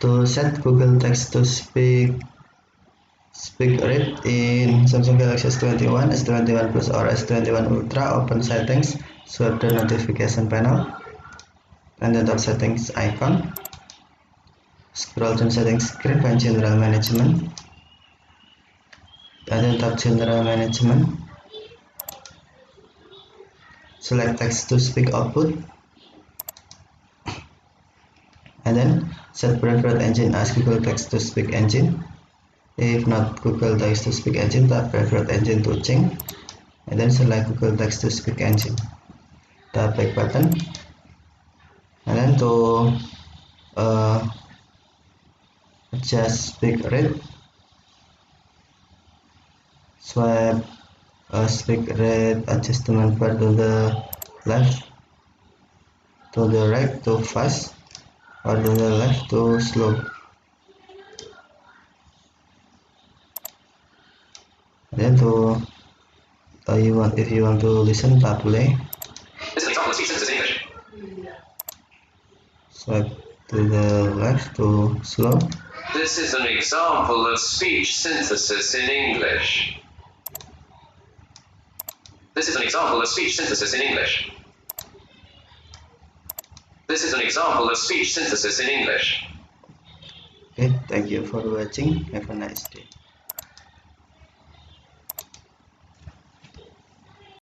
To set Google text to speak rate in Samsung Galaxy S21, S21 Plus or S21 Ultra, open settings, swipe the notification panel, and then top settings icon. Scroll to settings screen, find general management, and then tap general management. Select text to speak output, and then set preferred engine as Google text to speak engine. If not Google text to speak engine, tap preferred engine to change, and then select Google text to speak engine. Tap back button, and then to adjust speak rate, swipe speak rate adjustment bar to the left, to the right to fast, or to the left to slow. Then to if you want to listen, tap play. This is an example of speech synthesis in English. Swipe to the left to slow. This is an example of speech synthesis in English. This is an example of speech synthesis in English. This is an example of speech synthesis in English. Okay, thank you for watching. Have a nice day.